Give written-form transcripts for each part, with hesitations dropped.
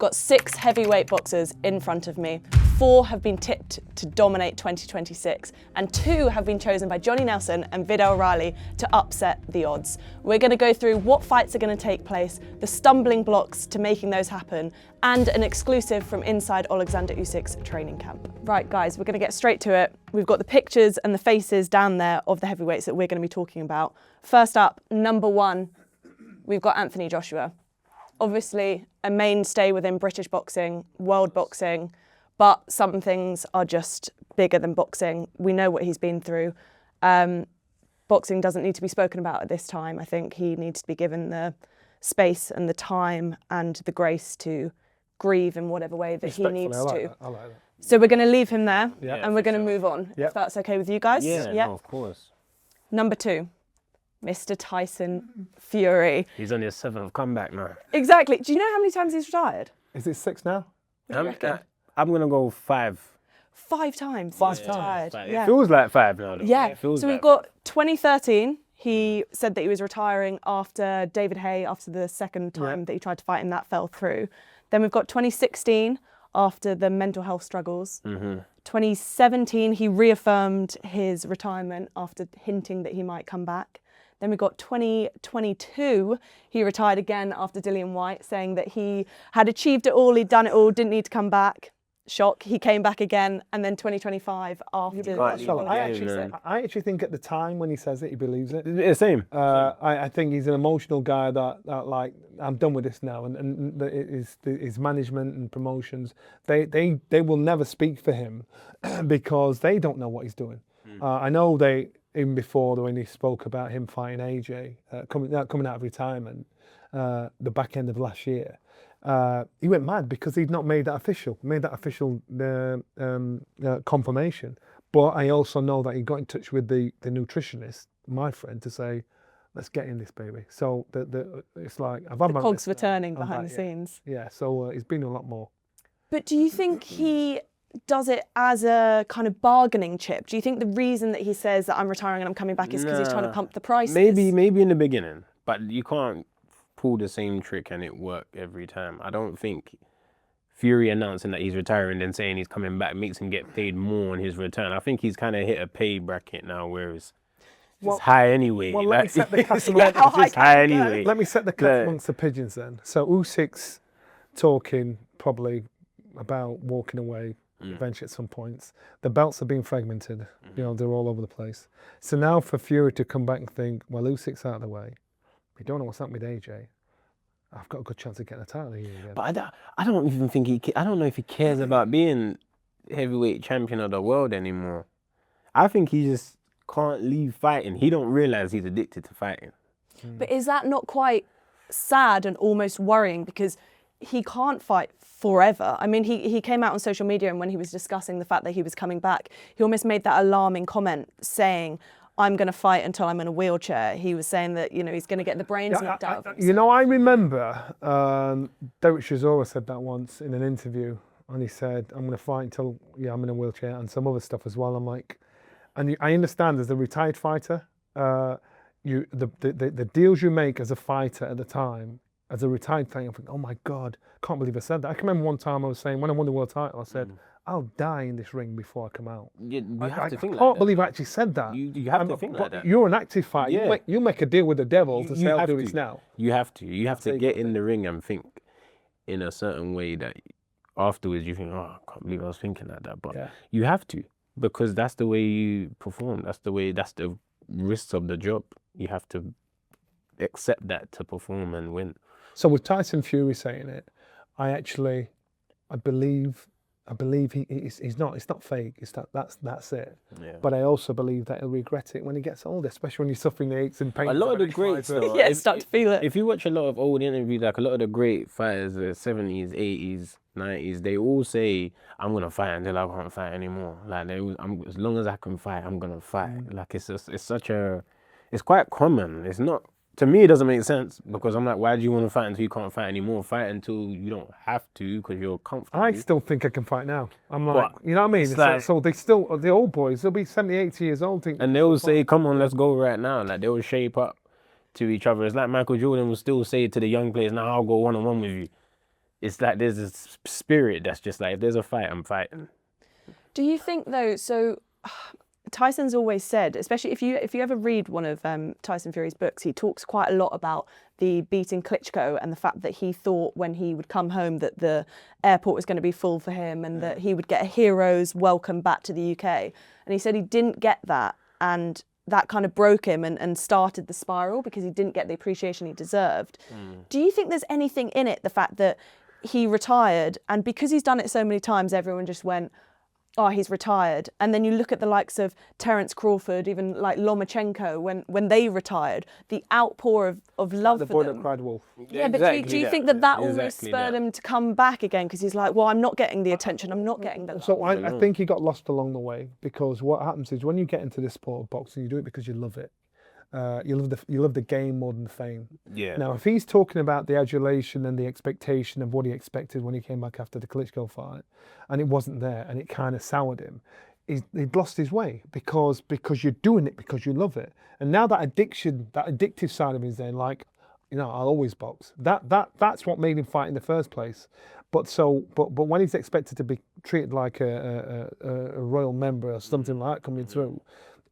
got 6 heavyweight boxers in front of me. 4 have been tipped to dominate 2026, and 2 have been chosen by Johnny Nelson and Vidal Riley to upset the odds. We're going to go through what fights are going to take place, the stumbling blocks to making those happen, and an exclusive from inside Alexander Usyk's training camp. Right, guys, we're going to get straight to it. We've got the pictures and the faces down there of the heavyweights that we're going to be talking about. First up, number 1, we've got Anthony Joshua. Obviously, a mainstay within British boxing, world boxing, but some things are just bigger than boxing. We know what he's been through. Boxing doesn't need to be spoken about at this time. I think he needs to be given the space and the time and the grace to grieve in whatever way that he needs to. I like that. So we're going to leave him there, Yeah, and we're going to move on, if that's okay with you guys. Yeah, Yep. no, of course. Number 2, Mr. Tyson Fury. He's on his 7th comeback now. Exactly. Do you know how many times he's retired? Is it 6 now? I'm going to go 5. 5 times. 5 he's times. retired. Like, Yeah. It feels like 5 now, though. Yeah. It feels So like we've got 2013. He said that he was retiring after David Haye, after the second time that he tried to fight him, that fell through. Then we've got 2016, after the mental health struggles. 2017, he reaffirmed his retirement after hinting that he might come back. Then we got 2022, he retired again after Dillian Whyte, saying that he had achieved it all, he'd done it all, didn't need to come back. Shock, he came back again. And then 2025 after... I actually think at the time when he says it, he believes it. Yeah, same. I think he's an emotional guy that like, I'm done with this now. And his management and promotions, they will never speak for him because they don't know what he's doing. I know even before when he spoke about him fighting AJ, coming out of retirement, the back end of last year, he went mad because he'd not made that official confirmation. But I also know that he got in touch with the nutritionist, my friend, to say, let's get in this, baby. So it's like, I've had the cogs were turning behind the scenes. Yeah, so he's been a lot more. But do you think he does it as a kind of bargaining chip? Do you think the reason that he says that I'm retiring and I'm coming back is because he's trying to pump the prices? Maybe in the beginning, but you can't pull the same trick and it work every time. I don't think Fury announcing that he's retiring and saying he's coming back makes him get paid more on his return. I think he's kind of hit a pay bracket now where it's high anyway. Well, let me set the cat it's high anyway. Let me set the cat amongst the pigeons then. So Usyk's talking probably about walking away eventually at some points. The belts are being fragmented. You know, they're all over the place. So now for Fury to come back and think, well, Usyk's out of the way. We don't know what's happened with AJ. I've got a good chance of getting a title here again. But I don't even think I don't know if he cares about being heavyweight champion of the world anymore. I think he just can't leave fighting. He don't realize he's addicted to fighting. But is that not quite sad and almost worrying because he can't fight forever? I mean, he came out on social media and when he was discussing the fact that he was coming back, he almost made that alarming comment saying, I'm going to fight until I'm in a wheelchair. He was saying that, you know, he's going to get the brains knocked out of him. You know, I remember Derek Chisora said that once in an interview, and he said, I'm going to fight until, I'm in a wheelchair, and some other stuff as well. I'm like, I understand as a retired fighter, the deals you make as a fighter at the time, as a retired fighter, I think, oh my God, can't believe I said that. I can remember one time I was saying, when I won the world title, I said, I'll die in this ring before I come out. You have to think like that. I can't believe I actually said that. You have to think like that. You're an active fighter. Yeah. You make a deal with the devil to say, I'll do this now. You have to. You have to get in the ring and think in a certain way that afterwards you think, oh, I can't believe I was thinking like that. But you have to, because that's the way you perform. That's the risks of the job. You have to accept that to perform and win. So with Tyson Fury saying it, I believe he's not. It's not fake. It's that's it. Yeah. But I also believe that he'll regret it when he gets older, especially when he's suffering the aches and pains. A lot of the greats, though, start to feel it. If you watch a lot of old interviews, like a lot of the great fighters, the 70s, 80s, 90s, they all say, "I'm gonna fight until I can't fight anymore." Like as long as I can fight, I'm gonna fight. Like it's quite common. It's not. To me, it doesn't make sense because I'm like, why do you want to fight until you can't fight anymore? Fight until you don't have to because you're comfortable. I still think I can fight now. I'm like, you know what I mean? It's like, so the old boys, they'll be 70, 80 years old. And they'll say, come on, let's go right now. Like, they'll shape up to each other. It's like Michael Jordan will still say to the young players, now I'll go one-on-one with you. it's like there's a spirit that's just like, if there's a fight, I'm fighting. Do you think though, so Tyson's always said, especially if you ever read one of Tyson Fury's books, he talks quite a lot about the beating Klitschko and the fact that he thought when he would come home that the airport was going to be full for him and that he would get a hero's welcome back to the UK. And he said he didn't get that, and that kind of broke him and started the spiral because he didn't get the appreciation he deserved. Do you think there's anything in it, the fact that he retired, and because he's done it so many times, everyone just went, oh, he's retired. And then you look at the likes of Terence Crawford, even like Lomachenko, when they retired, the outpour of love The for boy them. that cried wolf. Yeah, but do you think that almost spurred him to come back again? Because he's like, well, I'm not getting the attention, I'm not getting the love. So I think he got lost along the way, because what happens is when you get into this sport of boxing, you do it because you love it. You love the game more than the fame. Yeah. Now, if he's talking about the adulation and the expectation of what he expected when he came back after the Klitschko fight, and it wasn't there, and it kind of soured him, he'd lost his way because you're doing it because you love it. And now that addiction, that addictive side of him is there, like, you know, I'll always box. That's what made him fight in the first place. But when he's expected to be treated like a royal member or something like that coming through,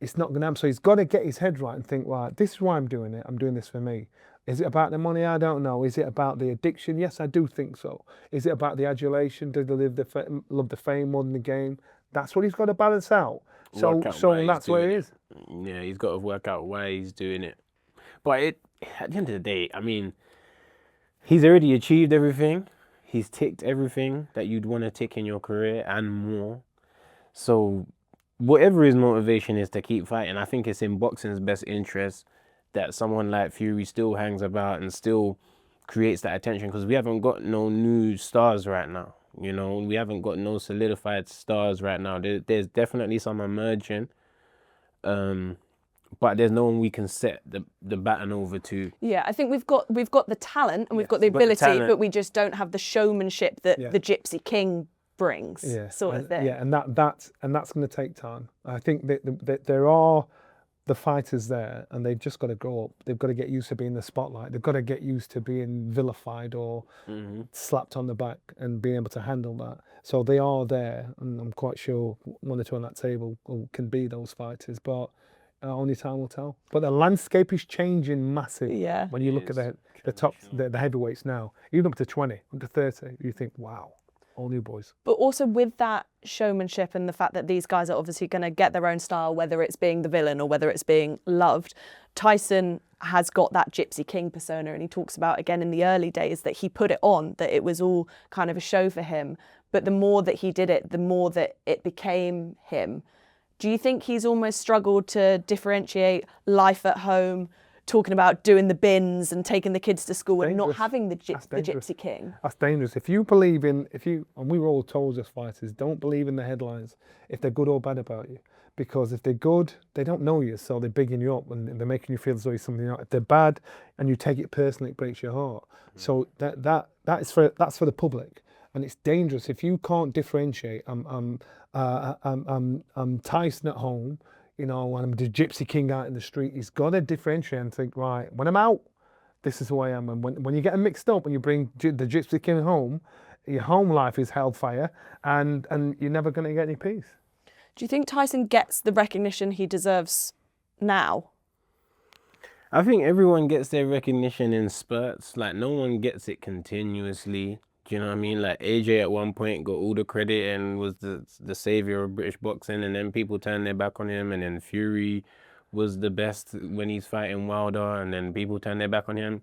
it's not going to happen. So he's got to get his head right and think, right, this is why I'm doing it. I'm doing this for me. Is it about the money? I don't know. Is it about the addiction? Yes, I do think so. Is it about the adulation? Do they love the fame more than the game? That's what he's got to balance out. So that's where it is. Yeah, he's got to work out why he's doing it. But at the end of the day, I mean, he's already achieved everything. He's ticked everything that you'd want to tick in your career and more. So whatever his motivation is to keep fighting, I think it's in boxing's best interest that someone like Fury still hangs about and still creates that attention, because we haven't got no new stars right now. You know, we haven't got no solidified stars right now. There's definitely some emerging, but there's no one we can set the baton over to. Yeah, I think we've got the talent and we've got the ability, but we just don't have the showmanship that the Gypsy King brings, sort of thing. Yeah, and that's going to take time. I think that there are the fighters there, and they've just got to grow up. They've got to get used to being in the spotlight. They've got to get used to being vilified or slapped on the back and being able to handle that. So they are there, and I'm quite sure one or two on that table can be those fighters, but only time will tell. But the landscape is changing massive. Yeah. When you look at the top, the heavyweights now, even up to 20, up to 30, you think, wow. All new boys. But also with that showmanship and the fact that these guys are obviously going to get their own style, whether it's being the villain or whether it's being loved, Tyson has got that Gypsy King persona, and he talks about, again, in the early days that he put it on, that it was all kind of a show for him. But the more that he did it, the more that it became him. Do you think he's almost struggled to differentiate life at home, talking about doing the bins and taking the kids to school and not having the Gypsy King? That's dangerous. If you believe in, and we were all told as fighters, don't believe in the headlines if they're good or bad about you. Because if they're good, they don't know you, so they're bigging you up and they're making you feel as though you're something else. If they're bad and you take it personally, it breaks your heart. So that's for the public, and it's dangerous if you can't differentiate. I'm Tyson at home, you know, and I'm the Gypsy King out in the street. He's got to differentiate and think, right, when I'm out, this is who I am. And when you get them mixed up and you bring the Gypsy King home, your home life is hellfire, and you're never going to get any peace. Do you think Tyson gets the recognition he deserves now? I think everyone gets their recognition in spurts. Like, no one gets it continuously. Do you know what I mean? Like, AJ at one point got all the credit and was the savior of British boxing, and then people turned their back on him, and then Fury was the best when he's fighting Wilder, and then people turned their back on him.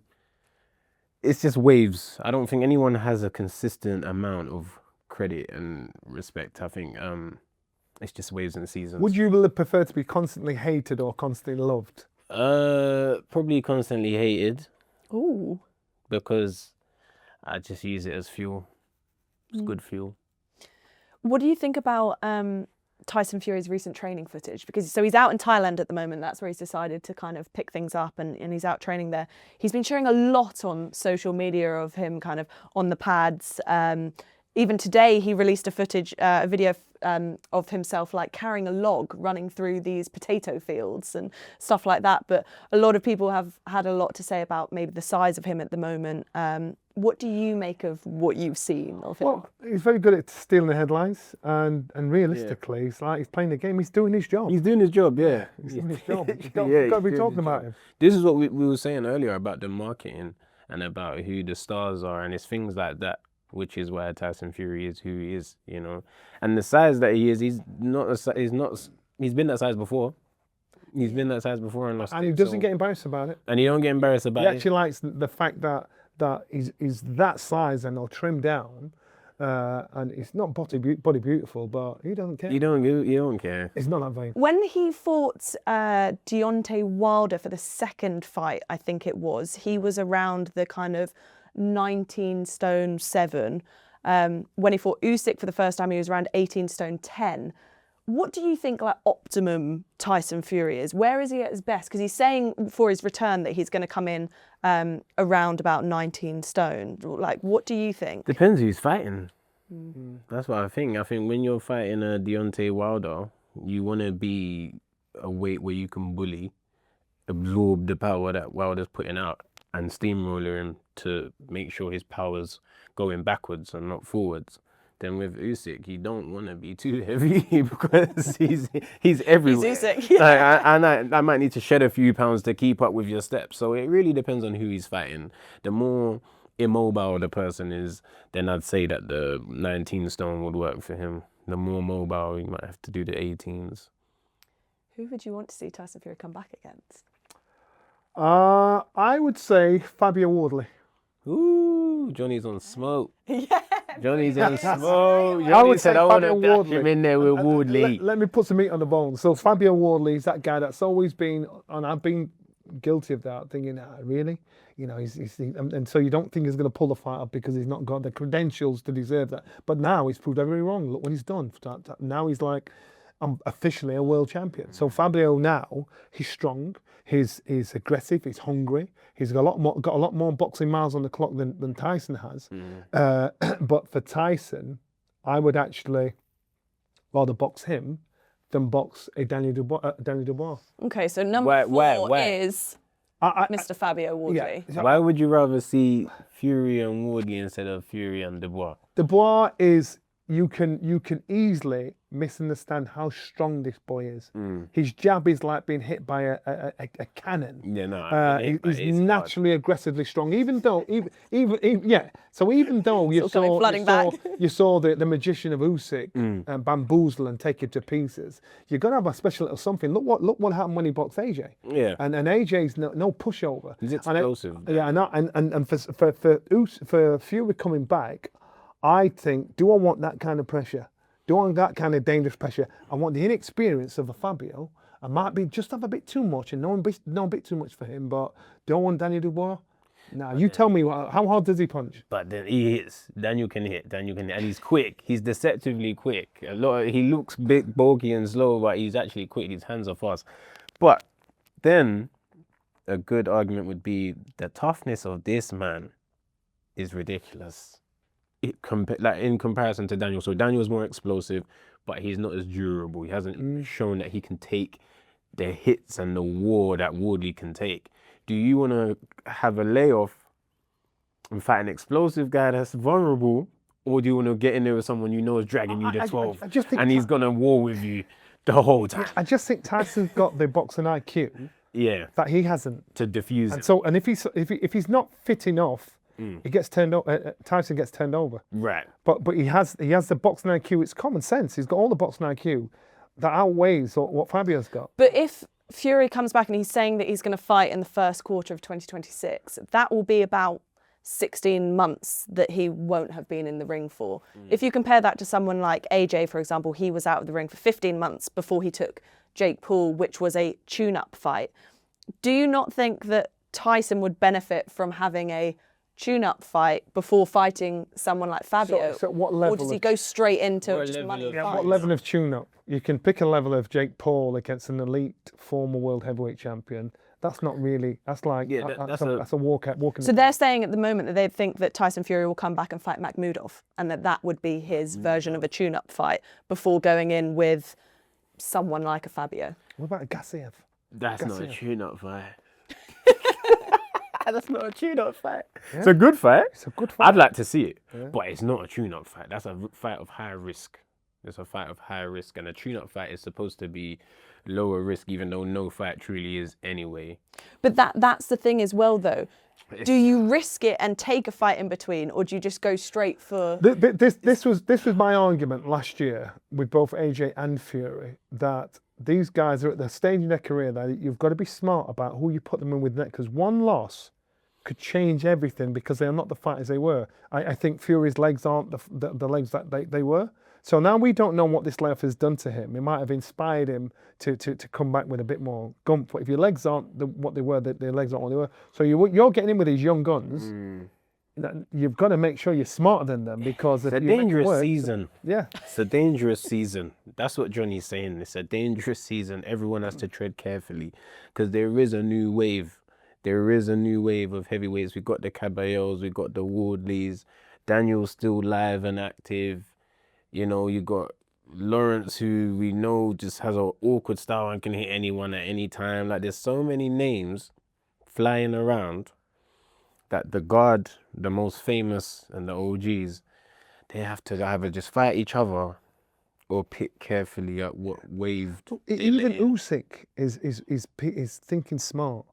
It's just waves. I don't think anyone has a consistent amount of credit and respect. I think it's just waves and seasons. Would you prefer to be constantly hated or constantly loved? Probably constantly hated. Ooh. Because I just use it as fuel. It's good fuel. What do you think about Tyson Fury's recent training footage? Because he's out in Thailand at the moment. That's where he's decided to kind of pick things up, and he's out training there. He's been sharing a lot on social media of him kind of on the pads. Even today, he released a video of himself like carrying a log, running through these potato fields and stuff like that. But a lot of people have had a lot to say about maybe the size of him at the moment. What do you make of what you've seen of him? Well, he's very good at stealing the headlines, and realistically, it's like he's playing the game. He's doing his job. He's doing his job, yeah. He's doing his job. You've got Yeah, to he's be doing talking his about job. him. This is what we were saying earlier about the marketing and about who the stars are, and it's things like that, which is why Tyson Fury is who he is, you know. And the size that he is, he's been that size before. He's been that size before and lost And he it, doesn't so- get embarrassed about it. And he don't get embarrassed He about it. actually likes the fact that he's that size and he'll trim down, and it's not body beautiful, but he doesn't care. You don't care. It's not that vain. When he fought Deontay Wilder for the second fight, I think it was, he was around the kind of 19 stone 7. When he fought Usyk for the first time, he was around 18 stone 10. What do you think like optimum Tyson Fury is? Where is he at his best? Because he's saying for his return that he's going to come in around about 19 stone. Like, what do you think? Depends who's fighting. That's what I think. I think when you're fighting a Deontay Wilder, you want to be a weight where you can bully, absorb the power that Wilder's putting out, and steamroller him to make sure his power's going backwards and not forwards. Then with Usyk, you don't want to be too heavy because he's everywhere. He's Usyk, yeah. I might need to shed a few pounds to keep up with your steps. So it really depends on who he's fighting. The more immobile the person is, then I'd say that the 19 stone would work for him. The more mobile, you might have to do the 18s. Who would you want to see Tyson Fury come back against? I would say Fabio Wardley. Ooh, Johnny's on smoke. Yeah. Johnny's on smoke. I would Johnny said, say I want Fabio to dash Wardley. him in there with Wardley. Let me put some meat on the bone. So Fabio Wardley is that guy that's always been, and I've been guilty of that, thinking, really? You know, and so you don't think he's going to pull the fight up because he's not got the credentials to deserve that. But now he's proved everybody wrong. Look what he's done. Now he's like, I'm officially a world champion. So Fabio now, he's strong, he's aggressive, he's hungry, he's got a lot more boxing miles on the clock than Tyson has. But for Tyson, I would actually rather box him than box a Daniel Dubois. Okay, so number 4 is Mr. Fabio Wardley. Yeah. Why would you rather see Fury and Wardley instead of Fury and Dubois? Dubois is, you can easily misunderstand how strong this boy is. His jab is like being hit by a cannon. Yeah, no. He's naturally aggressively strong. Even though you saw the magician of Usyk bamboozle and take it to pieces. You're gonna have a special little something. Look what happened when he boxed AJ. Yeah. And AJ's no pushover. He's explosive. For Fury coming back, I think, do I want that kind of pressure? Do I want that kind of dangerous pressure? I want the inexperience of a Fabio. I might be just have a bit too much and no a bit too much for him, but do I want Daniel Dubois? Now, you tell me, how hard does he punch? But then he hits. Daniel can hit, and he's quick. He's deceptively quick. He looks big, bulky and slow, but he's actually quick. His hands are fast. But then a good argument would be the toughness of this man is ridiculous. In comparison to Daniel. So Daniel's more explosive, but he's not as durable. He hasn't shown that he can take the hits and the war that Wardley can take. Do you want to have a layoff and fight an explosive guy that's vulnerable, or do you want to get in there with someone you know is dragging you to 12 and he's going to war with you the whole time? I just think Tyson's got the boxing IQ that he hasn't. To diffuse And it. so, and if he's not fit enough, he gets turned over. Tyson gets turned over. Right. But he has the boxing IQ. It's common sense. He's got all the boxing IQ that outweighs what Fabio's got. But if Fury comes back and he's saying that he's going to fight in the first quarter of 2026, that will be about 16 months that he won't have been in the ring for. If you compare that to someone like AJ, for example, he was out of the ring for 15 months before he took Jake Paul, which was a tune-up fight. Do you not think that Tyson would benefit from having a tune-up fight before fighting someone like Fabio? So what level? Or does he go straight into What just level money of- fights? What level of tune-up? You can pick a level of Jake Paul against an elite former world heavyweight champion. That's not really. That's like that's a walkout. So they're saying at the moment that they think that Tyson Fury will come back and fight Makhmudov, and that would be his version of a tune-up fight before going in with someone like a Fabio. What about Gassiev? That's not a tune-up fight. That's not a tune-up fight. Yeah. It's a good fight. It's a good fight. I'd like to see it, Yeah. but it's not a tune-up fight. That's a fight of high risk. It's a fight of high risk, and a tune-up fight is supposed to be lower risk, even though no fight truly is anyway. But that's the thing as well, though. Do you risk it and take a fight in between, or do you just go straight for? This was my argument last year with both AJ and Fury, that these guys are at the stage in their career that you've got to be smart about who you put them in with next, because one loss could change everything because they are not the fighters they were. I think Fury's legs aren't the legs that they were. So now we don't know what this layoff has done to him. It might have inspired him to come back with a bit more gump. If your legs aren't what they were, their legs aren't what they were. So you're getting in with these young guns. You've got to make sure you're smarter than them, because It's if a you make it dangerous work, season. Yeah. It's a dangerous season. That's what Johnny's saying. It's a dangerous season. Everyone has to tread carefully, because there is a new wave. There is a new wave of heavyweights. We've got the Kabayels, we've got the Wardleys. Daniel's still live and active. You know, you got Lawrence, who we know just has an awkward style and can hit anyone at any time. Like, there's so many names flying around that the guard, the most famous, and the OGs, they have to either just fight each other or pick carefully at what wave. Even Usyk is thinking smart,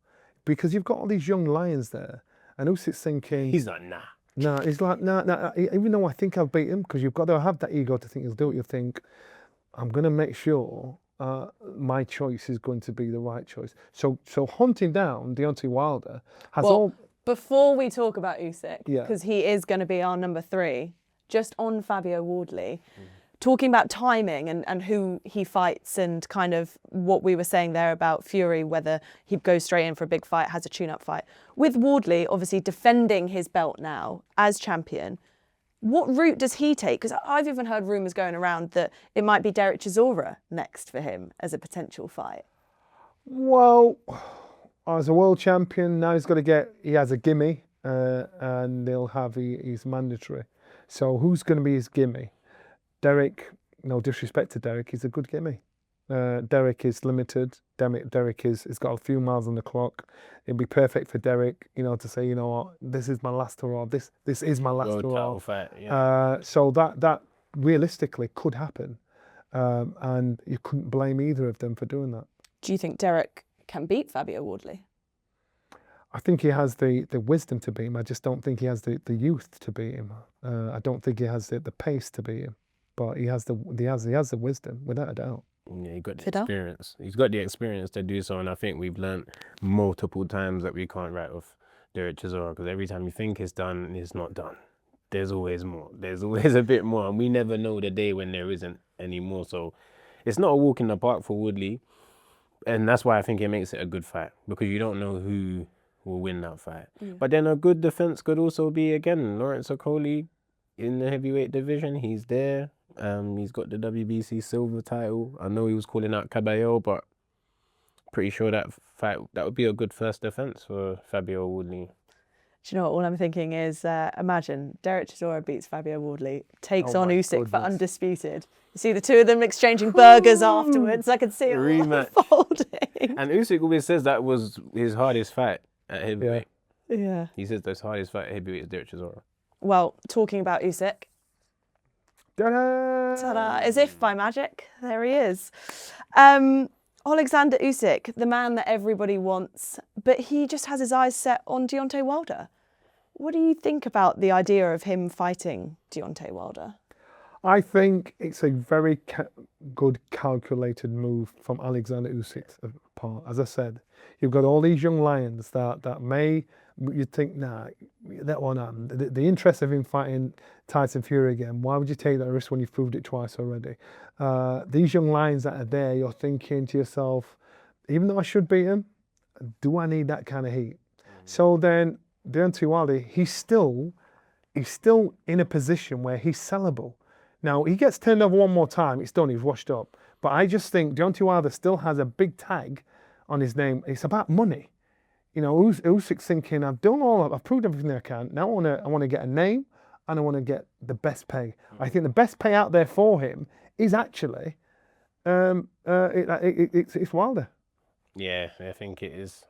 because you've got all these young lions there, and Usyk's thinking, He's like, nah. no, he's like, no. Even though I think I'll beat him, because you've got to have that ego to think he'll do it. You think, I'm going to make sure my choice is going to be the right choice. So hunting down Deontay Wilder has all. Before we talk about Usyk, Yeah. because he is going to be our number 3, just on Fabio Wardley, talking about timing and who he fights, and kind of what we were saying there about Fury, whether he goes straight in for a big fight, has a tune-up fight. With Wardley, obviously defending his belt now as champion, what route does he take? Because I've even heard rumours going around that it might be Derek Chisora next for him as a potential fight. Well, as a world champion, now he has a gimme, and they'll have his mandatory. So who's going to be his gimme? Derek, no disrespect to Derek, he's a good gimme. Derek is limited. Derek has got a few miles on the clock. It'd be perfect for Derek, to say, what, this is my last hurrah. This is my last World hurrah. title fight, yeah. So that realistically could happen, and you couldn't blame either of them for doing that. Do you think Derek can beat Fabio Wardley? I think he has the wisdom to beat him. I just don't think he has the youth to beat him. I don't think he has the pace to beat him. But he has the wisdom, without a doubt. Yeah, he got the Viddal? experience. He's got the experience to do so, and I think we've learned multiple times that we can't write off Derek Chisora, because every time you think it's done, it's not done. There's always more. There's always a bit more, and we never know the day when there isn't any more. So it's not a walk in the park for Woodley, and that's why I think it makes it a good fight, because you don't know who will win that fight. But then a good defense could also be, again, Lawrence Okoli in the heavyweight division. He's there. He's got the WBC silver title. I know he was calling out Kabayel, but pretty sure that fight, that would be a good first defense for Fabio Wardley. Do you know what? All I'm thinking is, imagine Derek Chisora beats Fabio Wardley, takes Oh on my Usyk for goodness. undisputed. You see the two of them exchanging burgers afterwards. I can see it all Rematch. unfolding. And Usyk always says that was his hardest fight at heavyweight. Yeah. He says his hardest fight at heavyweight is Derek Chisora. Well, talking about Usyk, Ta-da! ta-da, as if by magic, there he is. Alexander Usyk, the man that everybody wants, but he just has his eyes set on Deontay Wilder. What do you think about the idea of him fighting Deontay Wilder? I think it's a very good calculated move from Alexander Usyk's part. As I said, you've got all these young lions that may, you'd think, nah, that one, the interest of him fighting Tyson Fury again, why would you take that risk when you've proved it twice already? These young lions that are there, you're thinking to yourself, even though I should beat him, do I need that kind of heat? So then, Deontay Wilder, he's still in a position where he's sellable. Now, he gets turned over one more time, it's done, he's washed up. But I just think Deontay Wilder still has a big tag on his name. It's about money. Usyk's thinking, I've proved everything I can. Now I want to get a name, and I want to get the best pay. I think the best pay out there for him is actually, it's Wilder. Yeah, I think it is.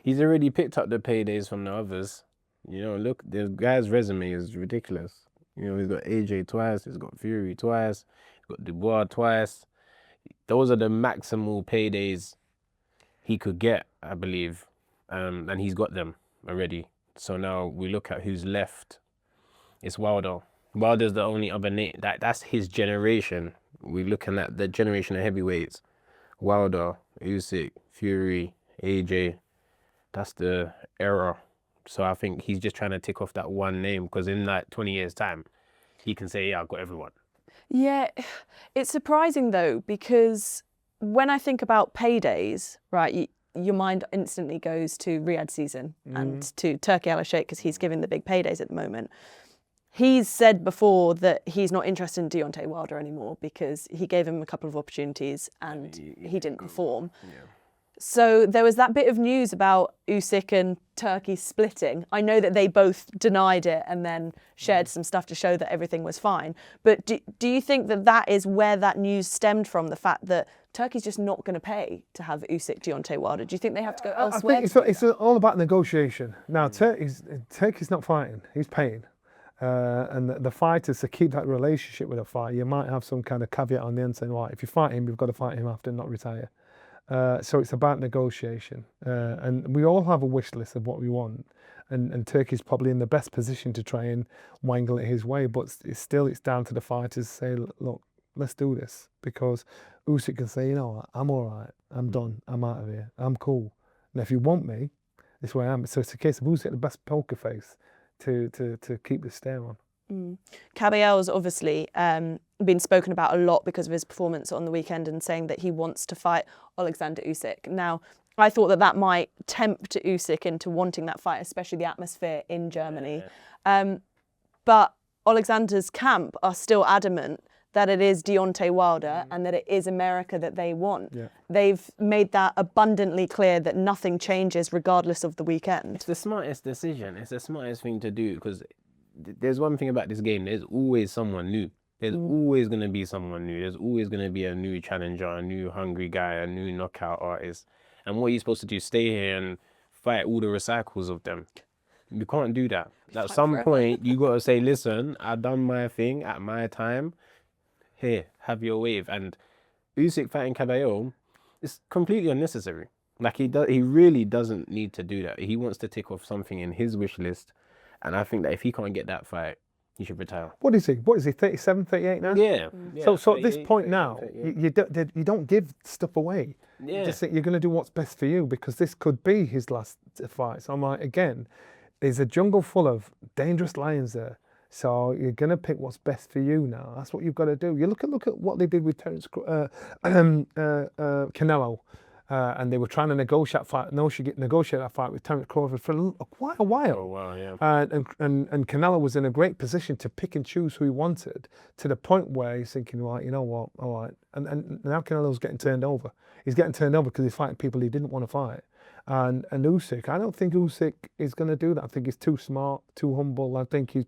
He's already picked up the paydays from the others. You know, look, the guy's resume is ridiculous. You know, he's got AJ twice, he's got Fury twice, he's got Dubois twice. Those are the maximal paydays he could get, I believe, and he's got them already. So now we look at who's left. It's Wilder. Wilder's the only other name. That's his generation. We're looking at the generation of heavyweights. Wilder, Usyk, Fury, AJ. That's the era. So I think he's just trying to tick off that one name, because in like 20 years' time, he can say, yeah, I've got everyone. Yeah, it's surprising though, because when I think about paydays, right, your mind instantly goes to Riyadh season and to Turkey Al-Sheikh, because he's giving the big paydays at the moment. He's said before that he's not interested in Deontay Wilder anymore because he gave him a couple of opportunities and he didn't perform. Yeah. So there was that bit of news about Usyk and Turkey splitting. I know that they both denied it and then shared some stuff to show that everything was fine. But do you think that that is where that news stemmed from, the fact that Turkey's just not going to pay to have Usyk Deontay Wilder? Do you think they have to go elsewhere? I think it's all about negotiation. Now, Turkey's not fighting, he's paying. And the fighters, to keep that relationship with a fighter, you might have some kind of caveat on the end saying, right, if you fight him, you've got to fight him after, not retire. So it's about negotiation. And we all have a wish list of what we want. And Turkey's probably in the best position to try and wangle it his way. But it's down to the fighters to say, look, let's do this. Because Usyk can say, you know what, I'm all right. I'm done. I'm out of here. I'm cool. And if you want me, this way I am. So it's a case of Usyk the best poker face to keep the stare on. Kabayel's obviously been spoken about a lot because of his performance on the weekend and saying that he wants to fight Alexander Usyk. Now, I thought that might tempt Usyk into wanting that fight, especially the atmosphere in Germany. But Alexander's camp are still adamant that it is Deontay Wilder and that it is America that they want. Yeah. They've made that abundantly clear that nothing changes regardless of the weekend. It's the smartest decision. It's the smartest thing to do, because there's one thing about this game. There's always someone new. There's always going to be someone new. There's always going to be a new challenger, a new hungry guy, a new knockout artist. And what are you supposed to do? Stay here and fight all the recycles of them? You can't do that. At some point, you got to say, listen, I've done my thing at my time. Here, have your wave. And Usyk fighting Kabayel is completely unnecessary. Like, he really doesn't need to do that. He wants to tick off something in his wish list. And I think that if he can't get that fight, he should retire. What is he? 37, 38 now? Yeah. So at this point now, you don't give stuff away. Yeah. You just think you're going to do what's best for you, because this could be his last fight. So I'm like, again, there's a jungle full of dangerous lions there. So you're going to pick what's best for you now. That's what you've got to do. You look at what they did with Canelo. And they were trying to negotiate that fight with Terence Crawford for quite a while. Oh, wow, yeah. And Canelo was in a great position to pick and choose who he wanted, to the point where he's thinking, right, you know what, all right. And now Canelo's getting turned over. He's getting turned over because he's fighting people he didn't want to fight. And Usyk, I don't think Usyk is going to do that. I think he's too smart, too humble. I think he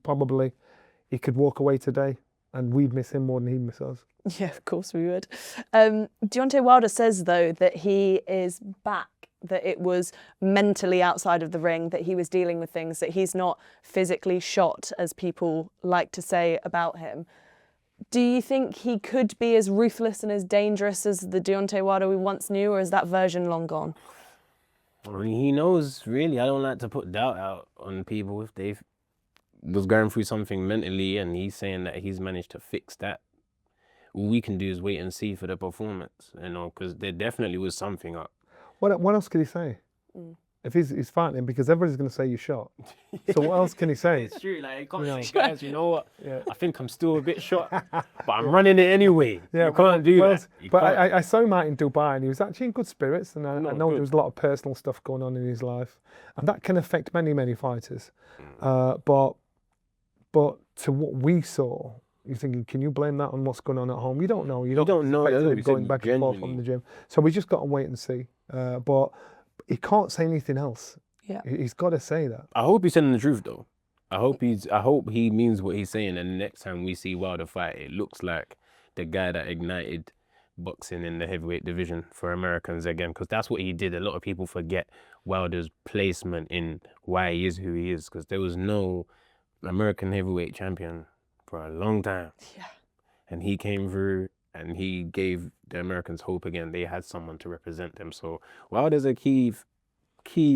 could walk away today and we'd miss him more than he'd miss us. Yeah, of course we would. Deontay Wilder says, though, that he is back, that it was mentally outside of the ring, that he was dealing with things, that he's not physically shot, as people like to say about him. Do you think he could be as ruthless and as dangerous as the Deontay Wilder we once knew, or is that version long gone? I mean, he knows, really. I don't like to put doubt out on people if they was going through something mentally and he's saying that he's managed to fix that. All we can do is wait and see for the performance, you know, because there definitely was something up. What else could he say? If he's fighting, because everybody's going to say you shot. So what else can he say? It's true, like, he can't say, guys, you know what? Yeah. I think I'm still a bit shot, but I'm running it anyway. Yeah, you can't do that. But I saw him out in Dubai and he was actually in good spirits, and I know there was a lot of personal stuff going on in his life, and that can affect many, many fighters. But to what we saw, you're thinking, can you blame that on what's going on at home? You don't know. You don't know. Going back and forth from the gym. So we just got to wait and see. But he can't say anything else. Yeah, he's got to say that. I hope he's telling the truth, though. I hope he means what he's saying. And the next time we see Wilder fight, it looks like the guy that ignited boxing in the heavyweight division for Americans again, because that's what he did. A lot of people forget Wilder's placement in why he is who he is, because there was no American heavyweight champion for a long time. Yeah. And he came through and he gave the Americans hope again. They had someone to represent them. So Wilder's a key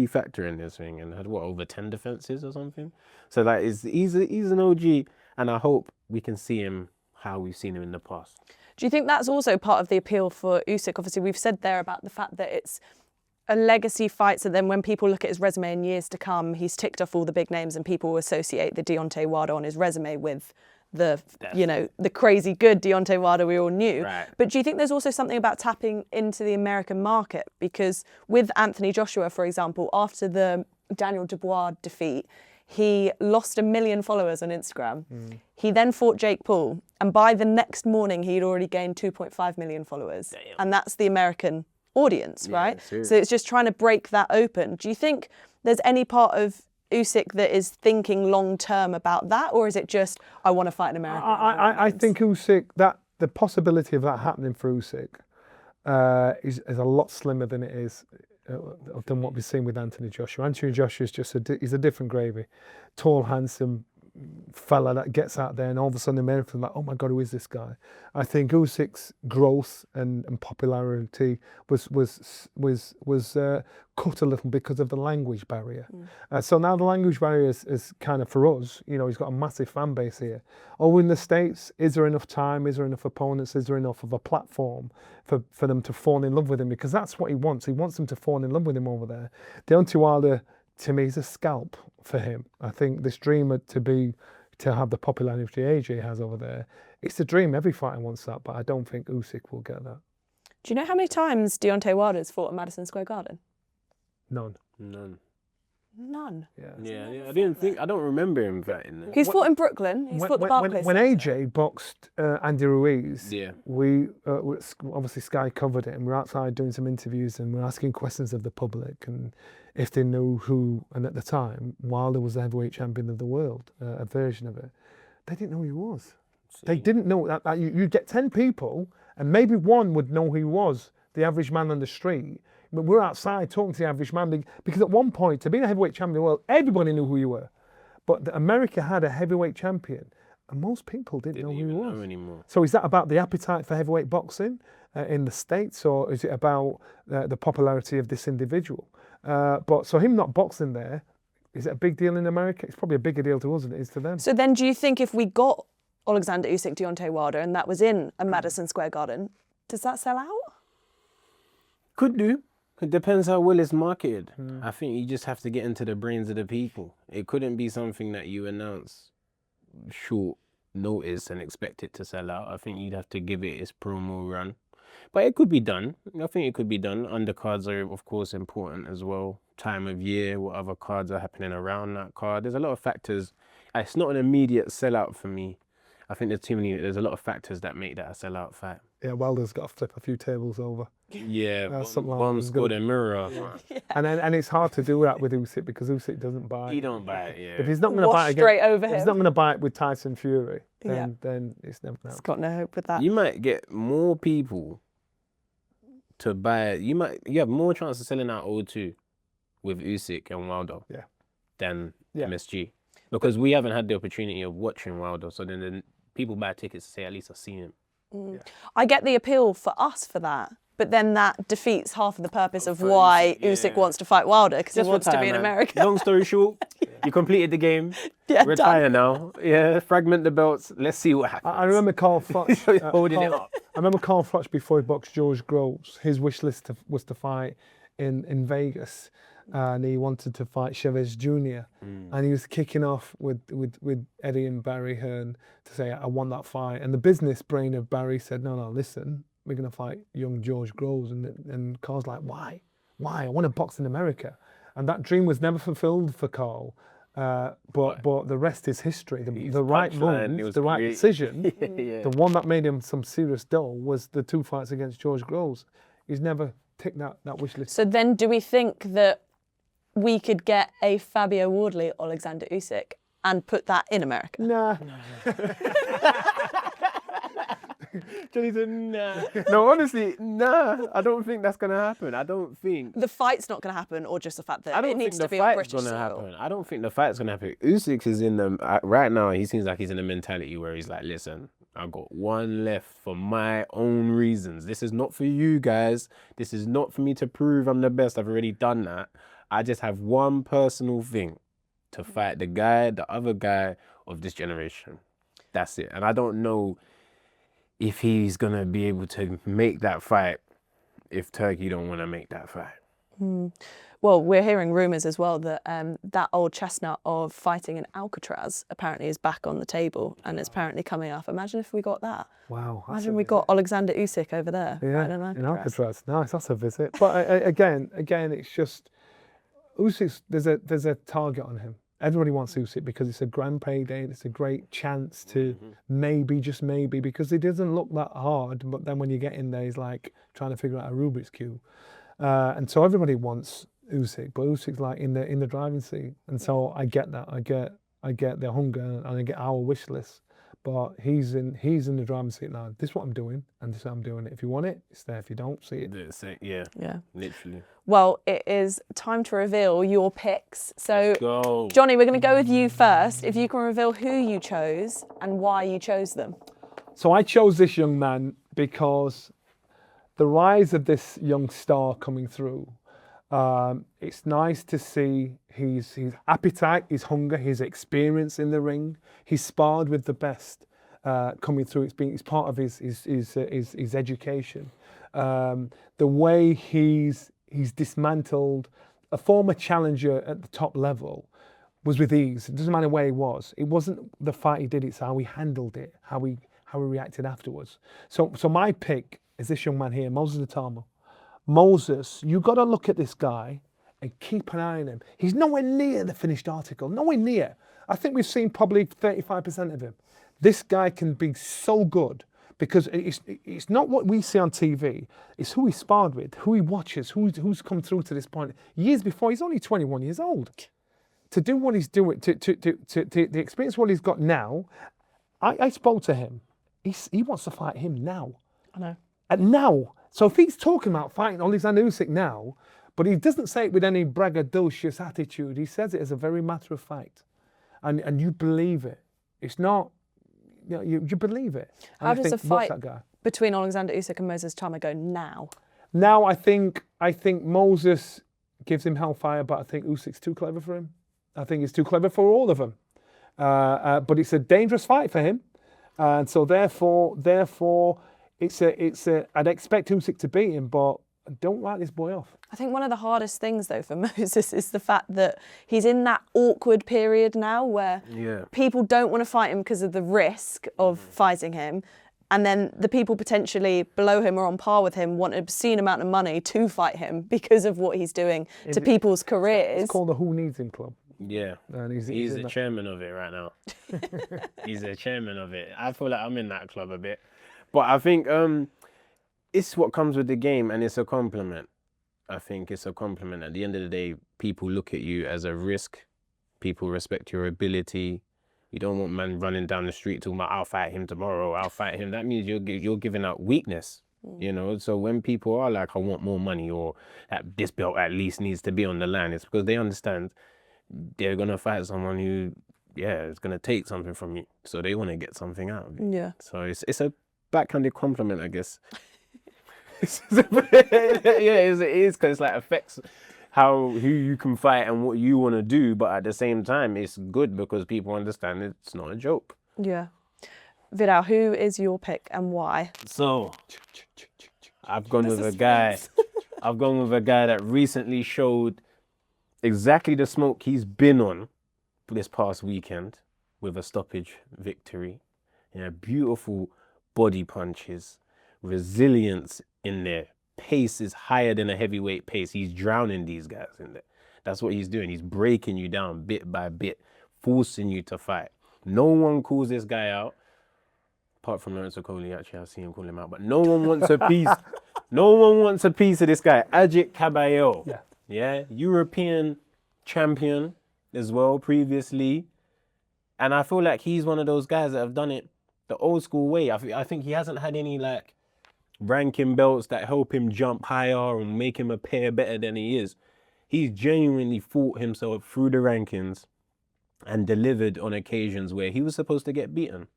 factor in this thing, and had over 10 defenses or something. So like he's an OG, and I hope we can see him how we've seen him in the past. Do you think that's also part of the appeal for Usyk? Obviously, we've said there about the fact that it's a legacy fight, so then when people look at his resume in years to come, he's ticked off all the big names and people associate the Deontay Wilder on his resume with the crazy good Deontay Wilder we all knew. Right. But do you think there's also something about tapping into the American market? Because with Anthony Joshua, for example, after the Daniel Dubois defeat, he lost 1 million followers on Instagram. He then fought Jake Paul, and by the next morning, he'd already gained 2.5 million followers. Damn. And that's the American audience, right? Serious. So it's just trying to break that open. Do you think there's any part of Usyk that is thinking long term about that, or is it just, I want to fight in America? I think Usyk, that the possibility of that happening for Usyk is a lot slimmer than it is than what we've seen with Anthony Joshua. Anthony Joshua is just he's a different gravy. Tall, handsome fella that gets out there, and all of a sudden Americans are like, oh my God, who is this guy? I think Usyk's growth and popularity was cut a little because of the language barrier. So now the language barrier is kind of for us, he's got a massive fan base here. Oh, in the States, is there enough time? Is there enough opponents? Is there enough of a platform for them to fall in love with him? Because that's what he wants. He wants them to fall in love with him over there. Deontay Wilder, to me, is a scalp for him. I think this dream to have the popularity AJ has over there, it's a dream. Every fighter wants that, but I don't think Usyk will get that. Do you know how many times Deontay Wilder's fought at Madison Square Garden? None. None. Yeah. I don't remember him fighting there. He's fought in Brooklyn. He's fought the Barclays. When AJ boxed Andy Ruiz, Yeah. we obviously Sky covered it, and we're outside doing some interviews, and we're asking questions of the public, and if they knew who. And at the time, Wilder was the heavyweight champion of the world, a version of it. They didn't know who he was. They didn't know that you get 10 people, and maybe one would know who he was, the average man on the street. But we're outside talking to the average man, because at one point, to be a heavyweight champion of the world, everybody knew who you were. But America had a heavyweight champion, and most people didn't know who he was. Know anymore. So is that about the appetite for heavyweight boxing in the States, or is it about the popularity of this individual? So him not boxing there, is it a big deal in America? It's probably a bigger deal to us than it is to them. So then do you think if we got Alexander Usyk, Deontay Wilder, and that was in a Madison Square Garden, does that sell out? Could do. It depends how well it's marketed. I think you just have to get into the brains of the people. It couldn't be something that you announce short notice and expect it to sell out. I think you'd have to give it its promo run. But it could be done. I think it could be done. Undercards are, of course, important as well. Time of year, what other cards are happening around that card. There's a lot of factors. It's not an immediate sellout for me. I think there's a lot of factors that make that a sellout fight. Yeah, Wilder's got to flip a few tables over. Yeah, something like bomb that. scored a mirror. And it's hard to do that with Usyk, because Usyk doesn't bite. He don't bite, yeah. If he's not going to bite straight over if him. he's not going to bite with Tyson Fury, then it's never going It's got no hope with that. You might get more people to buy. You have more chance of selling out O2 with Usyk and Wilder than MSG, because we haven't had the opportunity of watching Wilder. So then people buy tickets to say, at least I've seen him. I get the appeal for us for that, but then that defeats half of the purpose of why Usyk wants to fight Wilder, because he wants to be in America. Long story short, you completed the game. Retire now. Yeah, fragment the belts. Let's see what happens. I remember Carl Froch holding it up. I remember Carl Froch before he boxed George Groves. His wish list was to fight in Vegas, and he wanted to fight Chavez Jr. And he was kicking off with Eddie and Barry Hearn to say, I want that fight. And the business brain of Barry said, no, listen, we're going to fight young George Groves. And Carl's like, why? I want to box in America. And that dream was never fulfilled for Carl. But the rest is history. The right move, the right decision, the one that made him some serious dough was the 2 fights against George Groves. He's never ticked that wish list. So then do we think that we could get a Fabio Wardley or Alexander Usyk and put that in America? Nah. Johnny said, nah. No, honestly, nah. I don't think that's gonna happen. I don't think. The fight's not going to happen, or just the fact that I don't it needs think to the be on fight's British gonna soil. happen. I don't think the fight's gonna happen. Usyk is in the right now. He seems like he's in a mentality where he's like, listen, I've got one left for my own reasons. This is not for you guys. This is not for me to prove I'm the best. I've already done that. I just have one personal thing to fight the other guy of this generation. That's it. And I don't know if he's gonna be able to make that fight if Turkey don't want to make that fight. Well, we're hearing rumours as well that that old chestnut of fighting in Alcatraz apparently is back on the table and it's apparently coming up. Imagine if we got that. Wow. Imagine we got Alexander Usyk over there. Yeah, fighting in Alcatraz. Nice, that's a visit. But again, it's just Usyk's. There's a target on him. Everybody wants Usyk because it's a grand payday. It's a great chance to maybe, just maybe, because it doesn't look that hard. But then when you get in there, he's like trying to figure out a Rubik's cube, and so everybody wants Usyk, but Usyk's like in the driving seat, and so I get that. I get the hunger, and I get our wish list. But he's in the driving seat now. This is what I'm doing, and this is how I'm doing it. If you want it, it's there. If you don't, see it. Yeah. Literally. Well, it is time to reveal your picks. So, Go. Johnny, we're going to go with you first. If you can reveal who you chose and why you chose them. So I chose this young man because the rise of this young star coming through. It's nice to see his appetite, his hunger, his experience in the ring. He's sparred with the best coming through. It's part of his education. The way he's dismantled a former challenger at the top level was with ease. It doesn't matter where he was. It wasn't the fight he did, it's how he handled it, how he reacted afterwards. So my pick is this young man here, Moses Itauma. Moses, you got to look at this guy and keep an eye on him. He's nowhere near the finished article, nowhere near. I think we've seen probably 35% of him. This guy can be so good because it's not what we see on TV. It's who he sparred with, who he watches, who's come through to this point. Years before, he's only 21 years old. To do what he's doing, to experience what he's got now, I spoke to him. He wants to fight him now. I know. And now. So if he's talking about fighting Alexander Usyk now, but he doesn't say it with any braggadocious attitude, he says it as a very matter of fact. And you believe it. It's not, you believe it. And How does a fight that guy? between Alexander Usyk and Moses Itauma go now? Now I think Moses gives him hellfire, but I think Usyk's too clever for him. I think he's too clever for all of them. But it's a dangerous fight for him. And so therefore, I'd expect Usyk to beat him, but I don't write this boy off. I think one of the hardest things, though, for Moses is the fact that he's in that awkward period now where people don't want to fight him because of the risk of fighting him. And then the people potentially below him or on par with him want an obscene amount of money to fight him because of what he's doing to people's careers. It's called the Who Needs Him Club. Yeah, and he's the chairman of it right now. He's the chairman of it. I feel like I'm in that club a bit. But I think it's what comes with the game, and it's a compliment. I think it's a compliment. At the end of the day, people look at you as a risk. People respect your ability. You don't want man running down the street talking about, I'll fight him tomorrow, I'll fight him. That means you're giving out weakness, you know? So when people are like, I want more money, or that this belt at least needs to be on the line, it's because they understand they're going to fight someone who, is going to take something from you. So they want to get something out of it. Yeah. So it's a backhanded compliment, I guess. It is, because it's like affects who you can fight and what you want to do, but at the same time, it's good because people understand it's not a joke. Yeah. Vidal, who is your pick and why? So, I've gone with a guy. I've gone with a guy that recently showed exactly the smoke he's been on this past weekend with a stoppage victory. Beautiful body punches, resilience in there. Pace is higher than a heavyweight pace. He's drowning these guys in there. That's what he's doing. He's breaking you down bit by bit, forcing you to fight. No one calls this guy out, apart from Lawrence Okoli. Actually, I've seen him call him out, but no one wants a piece. No one wants a piece of this guy. Agit Kabayel. Yeah, European champion as well previously. And I feel like he's one of those guys that have done it the old school way. I think he hasn't had any like ranking belts that help him jump higher and make him appear better than he is. He's genuinely fought himself through the rankings and delivered on occasions where he was supposed to get beaten.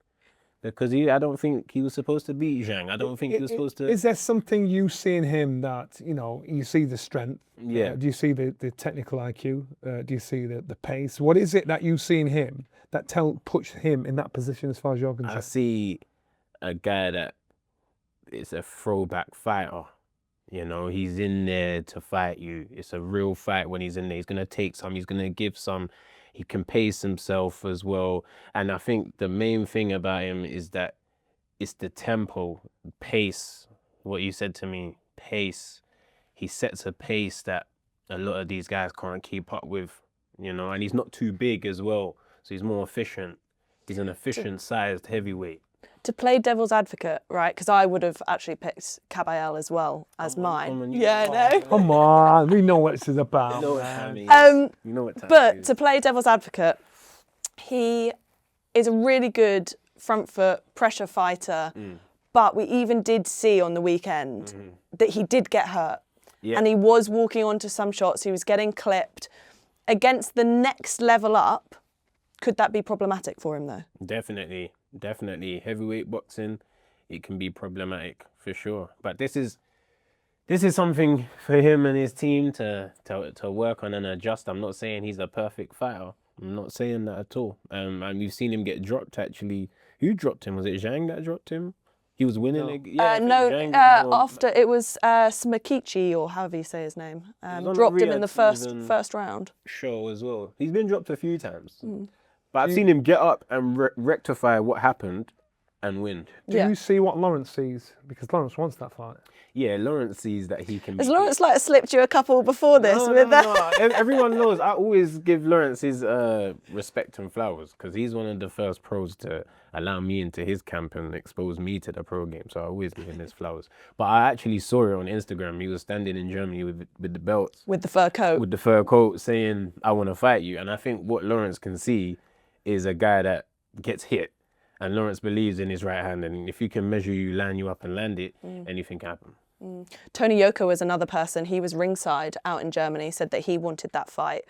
Because I don't think he was supposed to beat Zhang. I don't think he was supposed to. Is there something you see in him that, you know, you see the strength? Yeah. Do you see the technical IQ? Do you see the pace? What is it that you see in him that puts him in that position as far as you're concerned? I see a guy that is a throwback fighter. You know, he's in there to fight you. It's a real fight when he's in there. He's going to take some. He's going to give some. He can pace himself as well. And I think the main thing about him is that it's the tempo, pace, what you said to me, pace. He sets a pace that a lot of these guys can't keep up with, you know, and he's not too big as well. So he's more efficient. He's an efficient-sized heavyweight. To play devil's advocate, right? Because I would have actually picked Kabayel as well as mine. Yeah, I know. Come on, we know what this is about. You know what time it is. You know what time But it is. to play devil's advocate, he is a really good front foot pressure fighter. But we even did see on the weekend that he did get hurt. Yeah. And he was walking onto some shots. He was getting clipped. Against the next level up, could that be problematic for him though? Definitely. Heavyweight boxing, it can be problematic for sure. But this is something for him and his team to work on and adjust. I'm not saying he's a perfect fighter. I'm not saying that at all. And we've seen him get dropped actually. Who dropped him? Was it Zhang that dropped him? He was winning. After it was Smakichi, or however you say his name, dropped him in the first round. Show as well. He's been dropped a few times. But I've seen him get up and rectify what happened and win. Do you see what Lawrence sees? Because Lawrence wants that fight. Yeah, Lawrence sees that he can. Has Lawrence like slipped you a couple before this? No. Everyone knows. I always give Lawrence his respect and flowers because he's one of the first pros to allow me into his camp and expose me to the pro game. So I always give him his flowers. But I actually saw it on Instagram. He was standing in Germany with the belts. With the fur coat. With the fur coat saying, "I want to fight you." And I think what Lawrence can see is a guy that gets hit. And Lawrence believes in his right hand. And if you can measure you, line you up and land it, anything can happen. Tony Yoka was another person. He was ringside out in Germany, said that he wanted that fight.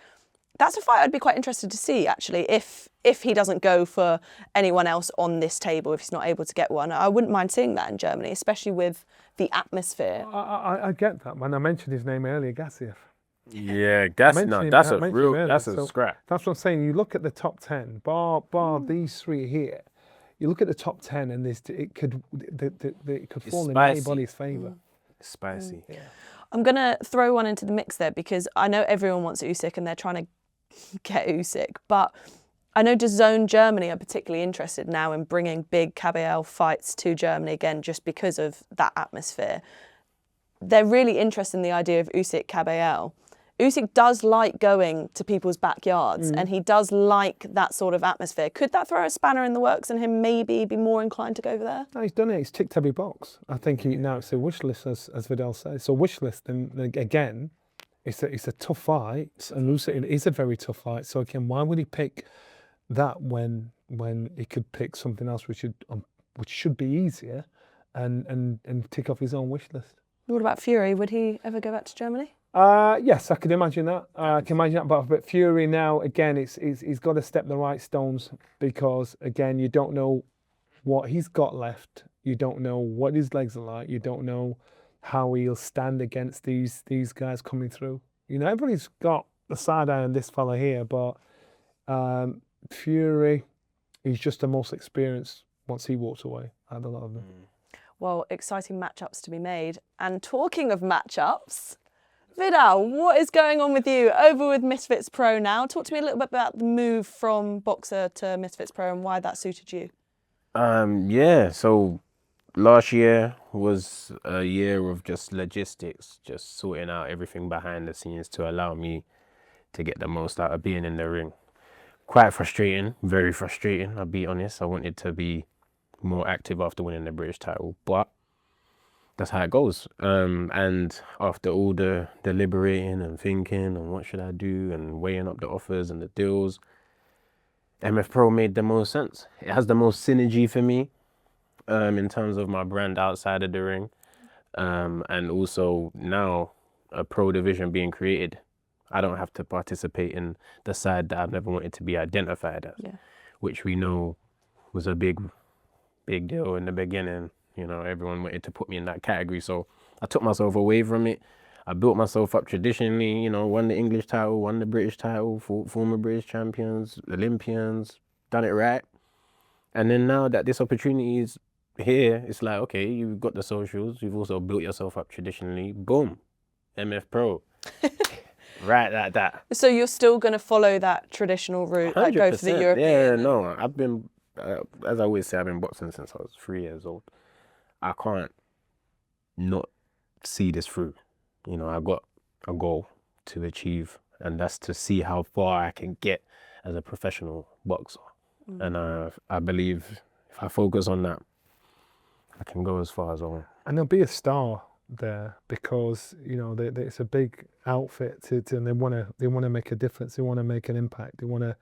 That's a fight I'd be quite interested to see, actually, if he doesn't go for anyone else on this table, if he's not able to get one. I wouldn't mind seeing that in Germany, especially with the atmosphere. I get that. When I mentioned his name earlier, Gassiev. Yeah, that's a scrap. That's what I'm saying. You look at the top 10, bar these three here. You look at the top 10, and it could fall in anybody's favour. Spicy. Yeah. I'm gonna throw one into the mix there because I know everyone wants Usyk and they're trying to get Usyk, but I know DAZN Germany are particularly interested now in bringing big Kabayel fights to Germany again, just because of that atmosphere. They're really interested in the idea of Usyk Kabayel. Usyk does like going to people's backyards and he does like that sort of atmosphere. Could that throw a spanner in the works and him maybe be more inclined to go over there? No, he's done it. He's ticked every box. I think now it's a wish list, as Viddal says. So wish list, and again, it's a tough fight, and Usyk is a very tough fight. So again, why would he pick that when he could pick something else which should be easier, and tick off his own wish list? What about Fury? Would he ever go back to Germany? Yes, I could imagine that. I can imagine that. But Fury now, again, he's got to step the right stones because, again, you don't know what he's got left. You don't know what his legs are like. You don't know how he'll stand against these guys coming through. You know, everybody's got the side eye on this fella here, but Fury, he's just the most experienced once he walks away out of a lot of them. Well, exciting matchups to be made. And talking of matchups, Viddal, what is going on with you over with Misfits Pro now? Talk to me a little bit about the move from Boxer to Misfits Pro and why that suited you. So last year was a year of just logistics, just sorting out everything behind the scenes to allow me to get the most out of being in the ring. Quite frustrating, very frustrating, I'll be honest. I wanted to be more active after winning the British title, but that's how it goes. And after all the deliberating and thinking and what should I do and weighing up the offers and the deals, MF Pro made the most sense. It has the most synergy for me. in terms of my brand outside of the ring. And also now a pro division being created. I don't have to participate in the side that I've never wanted to be identified as, which we know was a big deal in the beginning. You know, everyone wanted to put me in that category. So I took myself away from it. I built myself up traditionally, you know, won the English title, won the British title, former British champions, Olympians, done it right. And then now that this opportunity is here, it's like, okay, you've got the socials, you've also built yourself up traditionally, boom, MF Pro. Right like that. So you're still going to follow that traditional route, like go for the European? Yeah, no, I've been, as I always say, I've been boxing since I was 3 years old. I can't not see this through. You know, I've got a goal to achieve, and that's to see how far I can get as a professional boxer. And I believe if I focus on that, I can go as far as I want. And there'll be a star there because, you know, it's a big outfit and they want to make a difference. They want to make an impact. They want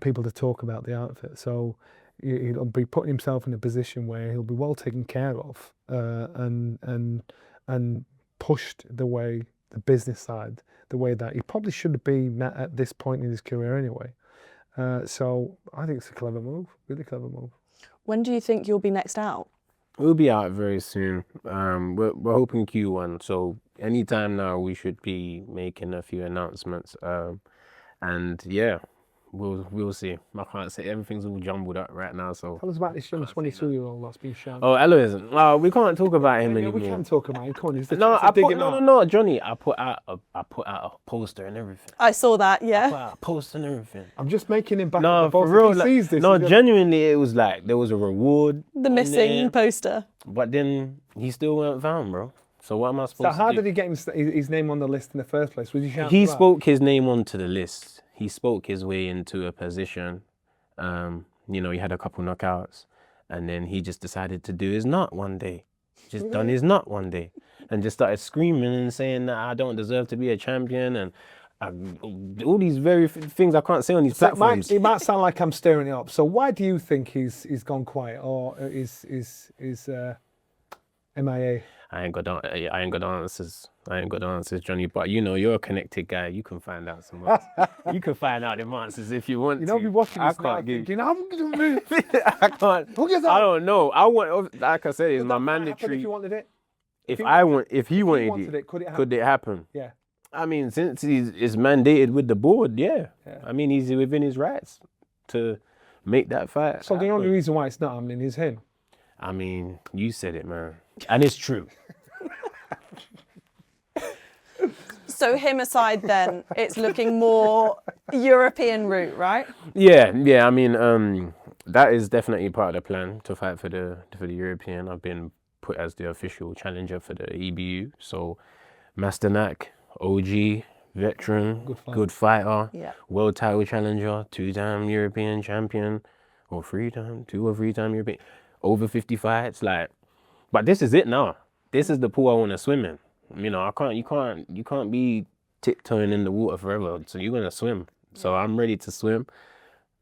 people to talk about the outfit. So he'll be putting himself in a position where he'll be well taken care of and pushed the business side, the way that he probably should have been at this point in his career anyway. So I think it's a clever move, really clever move. When do you think you'll be next out? We'll be out very soon. We're hoping Q1, so anytime now we should be making a few announcements. And yeah, we'll see. I can't say, everything's all jumbled up right now. So tell us about this young 22-year-old that's been shown. Oh, Eloise. Well, we can't talk about him anymore. We can talk about him. Come on, no, Johnny. I put out a poster and everything. I saw that. Yeah. I put out a poster and everything. I'm just making him back. No, for real. He sees this. No, genuinely, it was like there was a reward. The missing poster. But then he still weren't found, bro. So what am I supposed to do? So how did he get his name on the list in the first place? Was he spoke his name onto the list. He spoke his way into a position. You know, he had a couple knockouts, and then he just decided to do his nut one day. Just done his nut one day, and just started screaming and saying that I don't deserve to be a champion, and all these very things I can't say on these platforms. It might sound like I'm stirring it up. So why do you think he's gone quiet or is MIA? I ain't got the answers. I ain't got the answers, Johnny. But you know, you're a connected guy. You can find out some answers. You can find out them answers if you want to. You know, be watching this. I can't give. You know, I'm gonna move. I can't. I don't know. I want, like I said, it's my mandatory. If you wanted it. If he wanted it, could it happen? Yeah. I mean, since it's mandated with the board, yeah. I mean, he's within his rights to make that fight. So the only reason why it's not happening is him. I mean, you said it, man. And it's true. So him aside then, it's looking more European route, right? Yeah. I mean, that is definitely part of the plan to fight for the European. I've been put as the official challenger for the EBU. So Masternak, OG, veteran, good fighter, world title challenger, 2-time European champion, or 2 or 3-time European, over 50 fights. Like, but this is it now. This is the pool I want to swim in. You know, you can't be tiptoeing in the water forever. So you're gonna swim. So I'm ready to swim,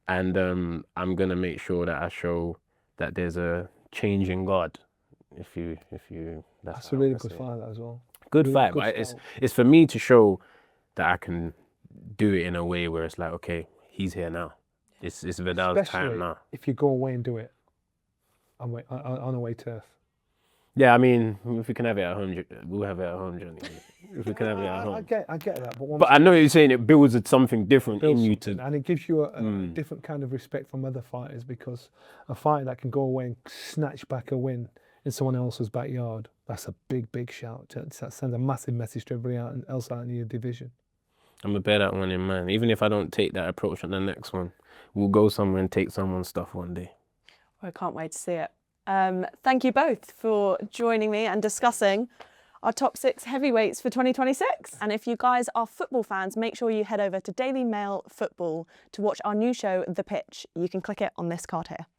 and I'm gonna make sure that I show that there's a change in God. If you, that's a really good fight as well. Good fight, but it's for me to show that I can do it in a way where it's like, okay, he's here now. It's Vidal's time now. If you go away and do it on away turf. Yeah, I mean, if we can have it at home, we'll have it at home, Johnny. If we can have it at home. I get that. But I know you're saying it builds something different in you to... And it gives you a different kind of respect from other fighters, because a fighter that can go away and snatch back a win in someone else's backyard, that's a big shout. That sends a massive message to everybody else out in your division. I'm going to bear that one in mind. Even if I don't take that approach on the next one, we'll go somewhere and take someone's stuff one day. I can't wait to see it. Thank you both for joining me and discussing our top 6 heavyweights for 2026. And if you guys are football fans, make sure you head over to Daily Mail Football to watch our new show, The Pitch. You can click it on this card here.